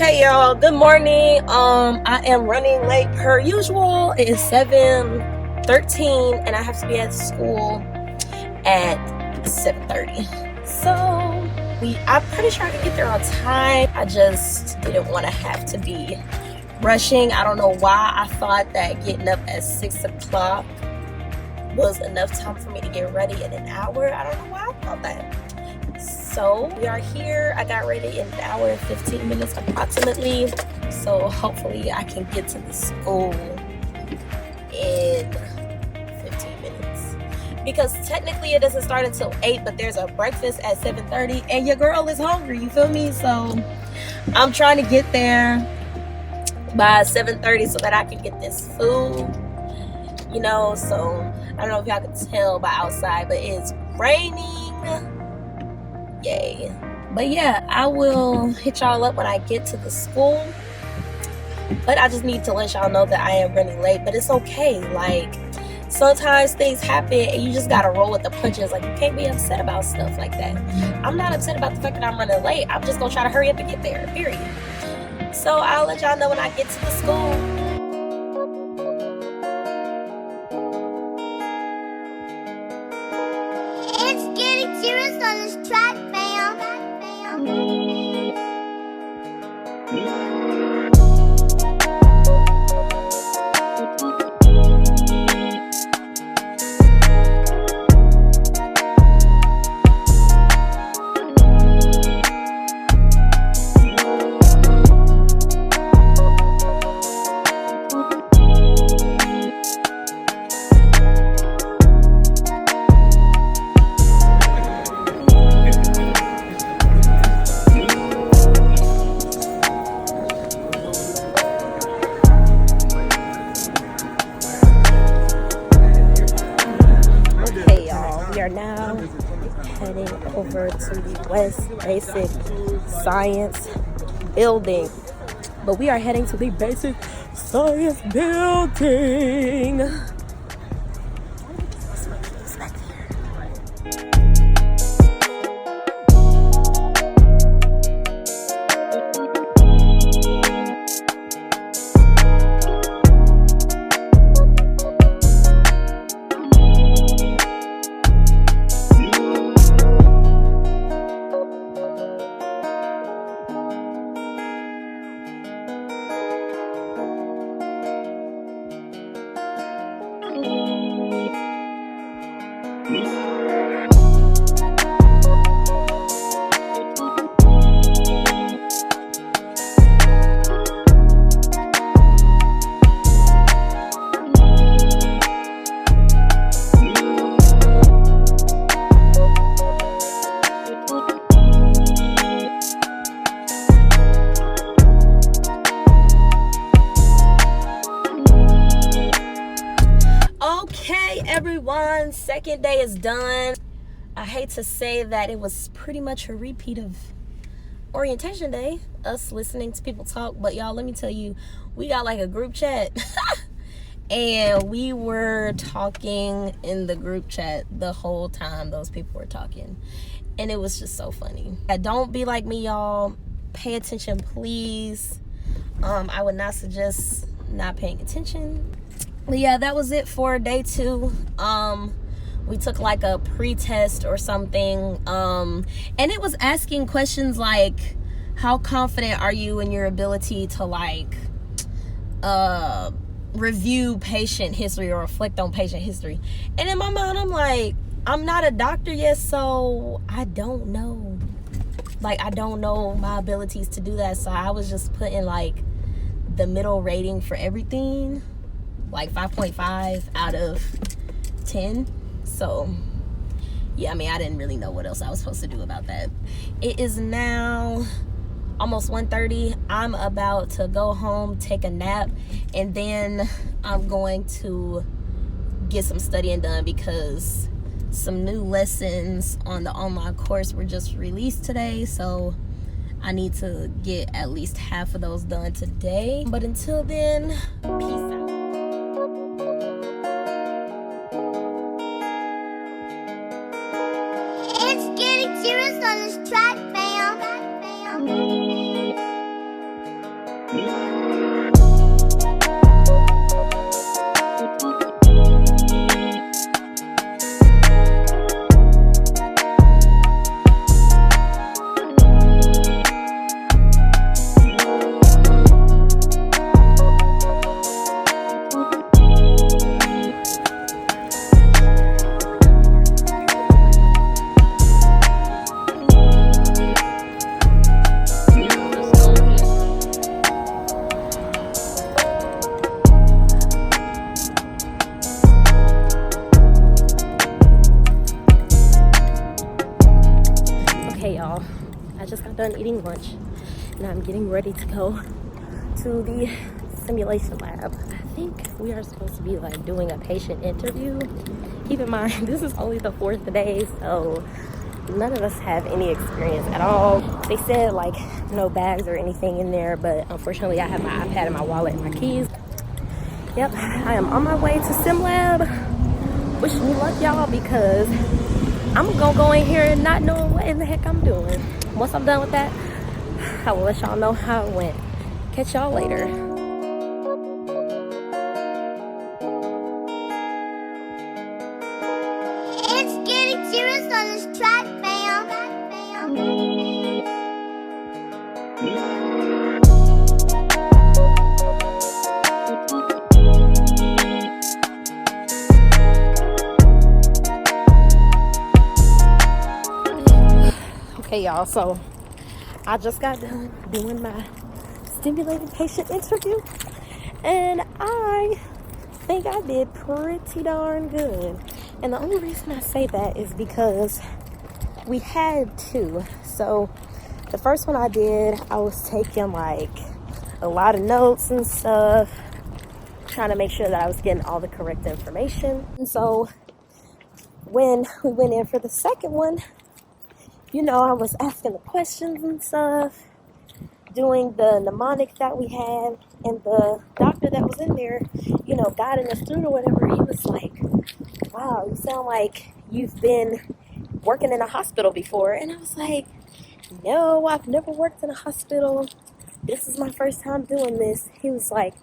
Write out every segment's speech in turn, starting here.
Hey y'all, good morning. I am running late per usual. It is 7:13 and I have to be at school at 7:30. So I'm pretty sure I can get there on time. I just didn't want to have to be rushing. I don't know why I thought that getting up at 6 o'clock was enough time for me to get ready in an hour. I don't know why I thought that. So we are here. I got ready in an hour and 15 minutes approximately. So hopefully I can get to the school in 15 minutes. Because technically it doesn't start until 8, but there's a breakfast at 7:30 and your girl is hungry, you feel me? So I'm trying to get there by 7:30 so that I can get this food. So I don't know if y'all can tell by outside, but it's raining. Yay. But yeah, I will hit y'all up when I get to the school. But I just need to let y'all know that I am running late. But it's okay. Like, sometimes things happen and you just gotta roll with the punches. Like, you can't be upset about stuff like that. I'm not upset about the fact that I'm running late. I'm just gonna try to hurry up and get there, period. So I'll let y'all know when I get to the school. It's getting serious on this track, fam. We are now heading over to the West Basic Science building. But we are heading to the Basic Science building. It's back there. Okay, everyone, second day is done. I hate to say that it was pretty much a repeat of orientation day, us listening to people talk, but y'all, let me tell you, we got like a group chat and we were talking in the group chat the whole time those people were talking, and it was just so funny. Don't be like me, y'all. Pay attention, please. I would not suggest not paying attention. But yeah, that was it for day 2. We took like a pre-test or something, and it was asking questions like, how confident are you in your ability to like review patient history or reflect on patient history? And in my mind, I'm like, I'm not a doctor yet, so I don't know. Like, I don't know my abilities to do that. So I was just putting like the middle rating for everything, like 5.5 out of 10. So yeah, I mean, I didn't really know what else I was supposed to do about that. It is now almost 1:30. I'm about to go home, take a nap, and then I'm going to get some studying done because some new lessons on the online course were just released today. So I need to get at least half of those done today. But until then, peace out. It's getting serious on this track, fam. Okay, y'all, I just got done eating lunch and I'm getting ready to go to the simulation lab. I think we are supposed to be like doing a patient interview. Keep in mind, this is only the 4th day, so none of us have any experience at all. They said like no bags or anything in there, but unfortunately I have my iPad and my wallet and my keys. Yep, I am on my way to sim lab. Wish me luck, y'all, because I'm gonna go in here and not know what in the heck I'm doing. Once I'm done with that, I will let y'all know how it went. Catch y'all later. It's getting serious on this track, fam. Okay, y'all, so I just got done doing my stimulated patient interview, and I think I did pretty darn good. And the only reason I say that is because we had two. So the first one I did, I was taking like a lot of notes and stuff, trying to make sure that I was getting all the correct information. And so when we went in for the second one, you know, I was asking the questions and stuff, doing the mnemonic that we had, and the doctor that was in there, you know, guiding us through or whatever, he was like, wow, you sound like you've been working in a hospital before. And I was like, no, I've never worked in a hospital. This is my first time doing this. He was like,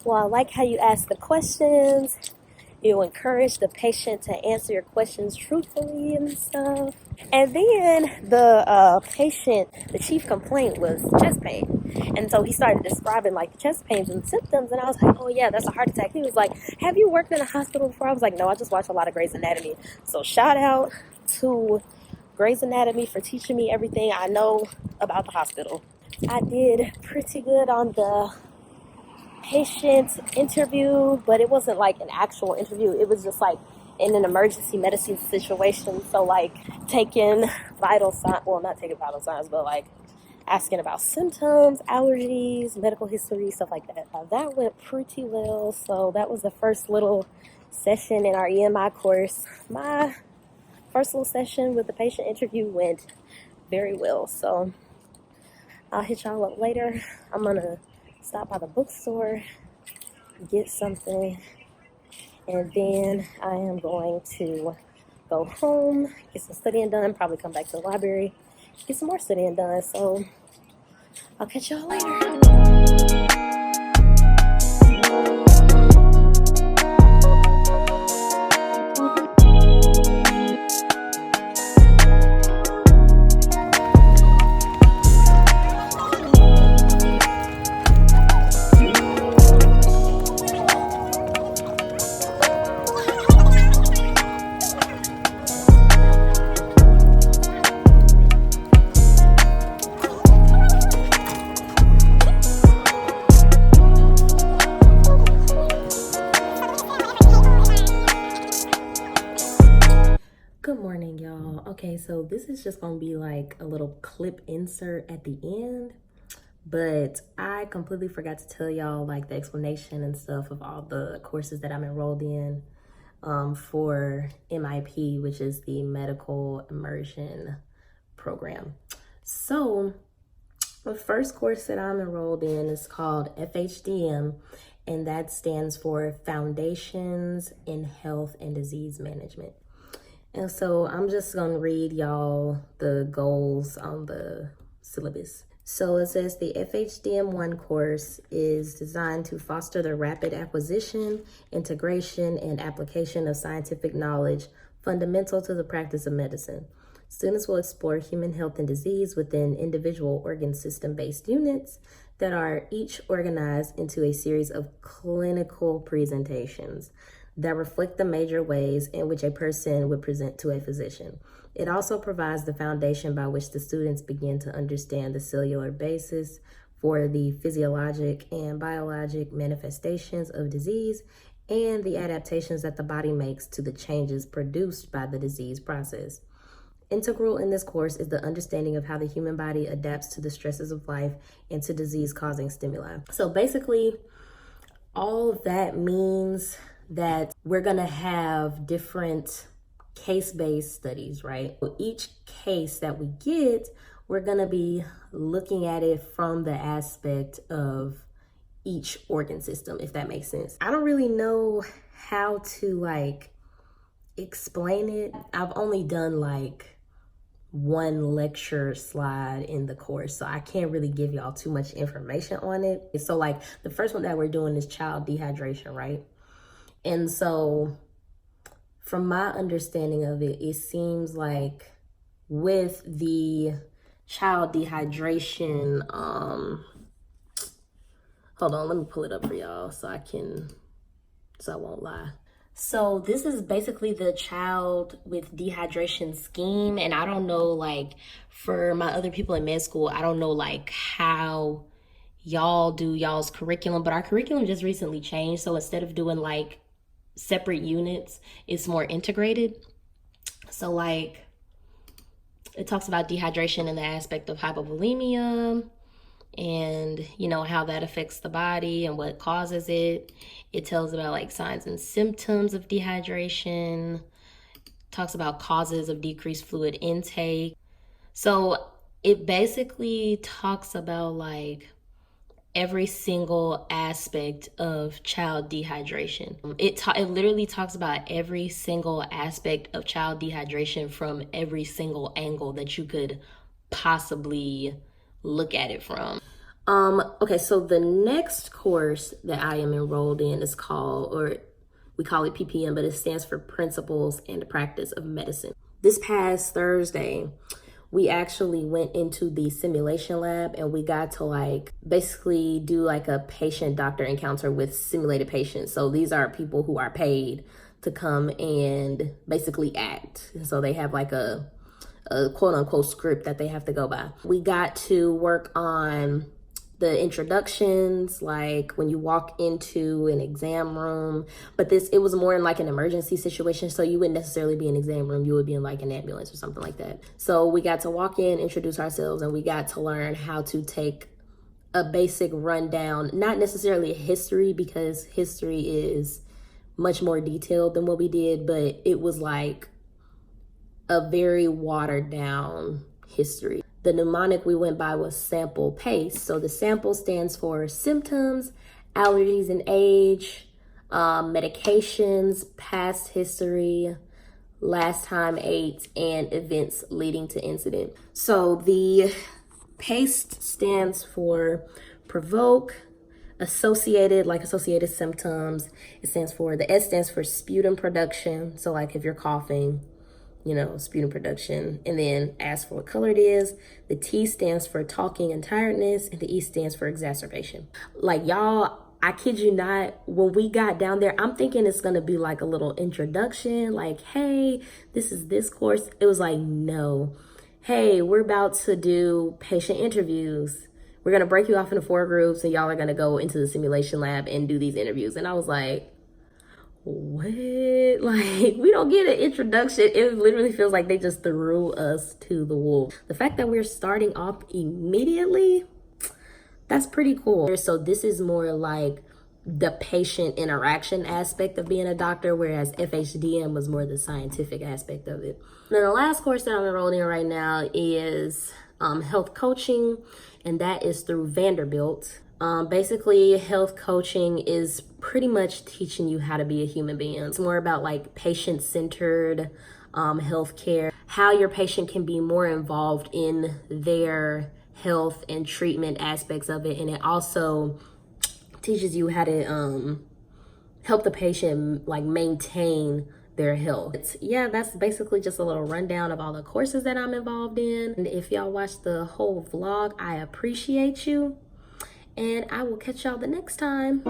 well, I like how you ask the questions. You encourage the patient to answer your questions truthfully and stuff. And then the patient, the chief complaint was chest pain. And so he started describing like the chest pains and symptoms. And I was like, oh yeah, that's a heart attack. He was like, have you worked in a hospital before? I was like, no, I just watch a lot of Grey's Anatomy. So shout out to Grey's Anatomy for teaching me everything I know about the hospital. I did pretty good on the patient interview, but it wasn't like an actual interview. It was just like in an emergency medicine situation. So like taking vital signs, well, not taking vital signs, but like asking about symptoms, allergies, medical history, stuff like that. That went pretty well. So that was the first little session in our EMI course. My first little session with the patient interview went very well. So I'll hit y'all up later. I'm gonna stop by the bookstore, get something, and then I am going to go home, get some studying done, probably come back to the library, get some more studying done. So I'll catch y'all later. Good morning, y'all. Okay, so this is just gonna be like a little clip insert at the end, but I completely forgot to tell y'all like the explanation and stuff of all the courses that I'm enrolled in for MIP, which is the Medical Immersion Program. So the first course that I'm enrolled in is called FHDM, and that stands for Foundations in Health and Disease Management. And so I'm just going to read y'all the goals on the syllabus. So it says the FHDM1 course is designed to foster the rapid acquisition, integration, and application of scientific knowledge fundamental to the practice of medicine. Students will explore human health and disease within individual organ system-based units that are each organized into a series of clinical presentations that reflect the major ways in which a person would present to a physician. It also provides the foundation by which the students begin to understand the cellular basis for the physiologic and biologic manifestations of disease and the adaptations that the body makes to the changes produced by the disease process. Integral in this course is the understanding of how the human body adapts to the stresses of life and to disease-causing stimuli. So basically, all of that means that we're gonna have different case-based studies, right? So each case that we get, we're gonna be looking at it from the aspect of each organ system, if that makes sense. I don't really know how to explain it. I've only done one lecture slide in the course, so I can't really give y'all too much information on it. So the first one that we're doing is child dehydration, right? And so from my understanding of it, it seems like with the child dehydration, hold on, let me pull it up for y'all so I won't lie. So this is basically the child with dehydration scheme. And I don't know, for my other people in med school, I don't know how y'all do y'all's curriculum, but our curriculum just recently changed. So instead of doing separate units, it's more integrated. So it talks about dehydration in the aspect of hypovolemia and how that affects the body and what causes it. It tells about signs and symptoms of dehydration, talks about causes of decreased fluid intake. So it basically talks about every single aspect of child dehydration. It literally talks about every single aspect of child dehydration from every single angle that you could possibly look at it from. Okay, so the next course that I am enrolled in is called, or we call it PPM, but it stands for Principles and Practice of Medicine. This past Thursday, we actually went into the simulation lab and we got to basically do a patient-doctor encounter with simulated patients. So these are people who are paid to come and basically act. So they have a quote-unquote script that they have to go by. We got to work on the introductions, when you walk into an exam room, but it was more in an emergency situation, so you wouldn't necessarily be in an exam room, you would be in an ambulance or something like that. So we got to walk in, introduce ourselves, and we got to learn how to take a basic rundown, not necessarily a history, because history is much more detailed than what we did, but it was a very watered down history. The mnemonic we went by was sample PACE. So the sample stands for symptoms, allergies and age, medications, past history, last time ate, and events leading to incident. So the PACE stands for provoke, associated symptoms. It stands for, the S stands for sputum production. So if you're coughing, sputum production, and then ask for what color it is. The T stands for talking and tiredness, and the E stands for exacerbation. Y'all, I kid you not, when we got down there, I'm thinking it's gonna be a little introduction, hey, this is this course. It was no, hey, we're about to do patient interviews. We're gonna break you off into 4 groups, and y'all are gonna go into the simulation lab and do these interviews. And I was what? We don't get an introduction. It literally feels like they just threw us to the wolves. The fact that we're starting off immediately, that's pretty cool. So this is more the patient interaction aspect of being a doctor, whereas FHDM was more the scientific aspect of it. Then the last course that I'm enrolled in right now is health coaching, and that is through Vanderbilt. Basically, health coaching is pretty much teaching you how to be a human being. It's more about patient-centered healthcare, how your patient can be more involved in their health and treatment aspects of it. And it also teaches you how to help the patient maintain their health. That's basically just a little rundown of all the courses that I'm involved in. And if y'all watch the whole vlog, I appreciate you. And I will catch y'all the next time.